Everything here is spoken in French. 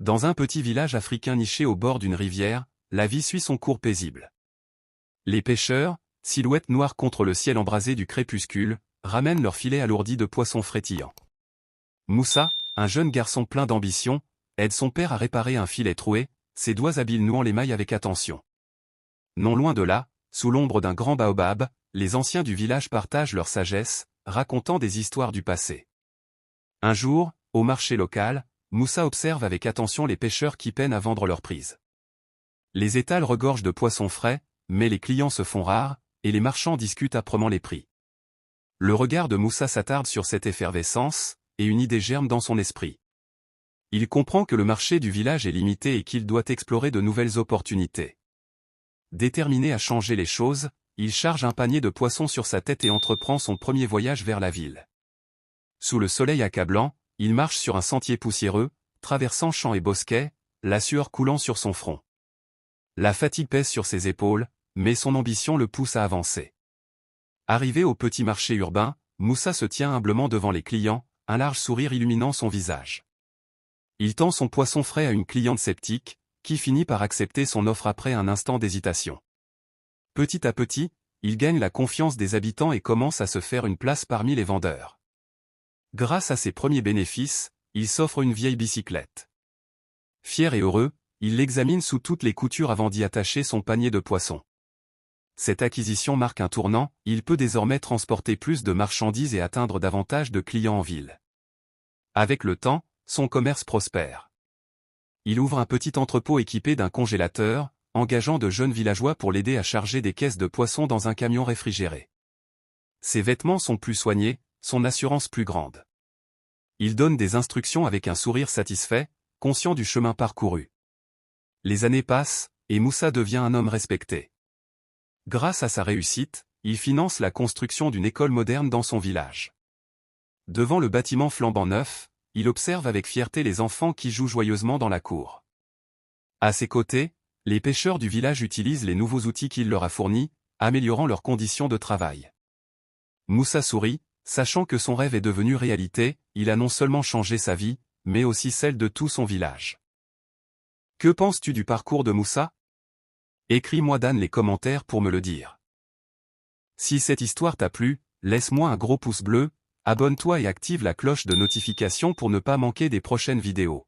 Dans un petit village africain niché au bord d'une rivière, la vie suit son cours paisible. Les pêcheurs, silhouettes noires contre le ciel embrasé du crépuscule, ramènent leurs filets alourdis de poissons frétillants. Moussa, un jeune garçon plein d'ambition, aide son père à réparer un filet troué, ses doigts habiles nouant l'émail avec attention. Non loin de là, sous l'ombre d'un grand baobab, les anciens du village partagent leur sagesse, racontant des histoires du passé. Un jour, au marché local, Moussa observe avec attention les pêcheurs qui peinent à vendre leurs prises. Les étals regorgent de poissons frais, mais les clients se font rares, et les marchands discutent âprement les prix. Le regard de Moussa s'attarde sur cette effervescence, et une idée germe dans son esprit. Il comprend que le marché du village est limité et qu'il doit explorer de nouvelles opportunités. Déterminé à changer les choses, il charge un panier de poissons sur sa tête et entreprend son premier voyage vers la ville. Sous le soleil accablant, il marche sur un sentier poussiéreux, traversant champs et bosquets, la sueur coulant sur son front. La fatigue pèse sur ses épaules, mais son ambition le pousse à avancer. Arrivé au petit marché urbain, Moussa se tient humblement devant les clients, un large sourire illuminant son visage. Il tend son poisson frais à une cliente sceptique, qui finit par accepter son offre après un instant d'hésitation. Petit à petit, il gagne la confiance des habitants et commence à se faire une place parmi les vendeurs. Grâce à ses premiers bénéfices, il s'offre une vieille bicyclette. Fier et heureux, il l'examine sous toutes les coutures avant d'y attacher son panier de poissons. Cette acquisition marque un tournant, il peut désormais transporter plus de marchandises et atteindre davantage de clients en ville. Avec le temps, son commerce prospère. Il ouvre un petit entrepôt équipé d'un congélateur, engageant de jeunes villageois pour l'aider à charger des caisses de poissons dans un camion réfrigéré. Ses vêtements sont plus soignés, son assurance plus grande. Il donne des instructions avec un sourire satisfait, conscient du chemin parcouru. Les années passent, et Moussa devient un homme respecté. Grâce à sa réussite, il finance la construction d'une école moderne dans son village. Devant le bâtiment flambant neuf, il observe avec fierté les enfants qui jouent joyeusement dans la cour. À ses côtés, les pêcheurs du village utilisent les nouveaux outils qu'il leur a fournis, améliorant leurs conditions de travail. Moussa sourit, sachant que son rêve est devenu réalité, il a non seulement changé sa vie, mais aussi celle de tout son village. Que penses-tu du parcours de Moussa? Écris-moi dans les commentaires pour me le dire. Si cette histoire t'a plu, laisse-moi un gros pouce bleu, abonne-toi et active la cloche de notification pour ne pas manquer des prochaines vidéos.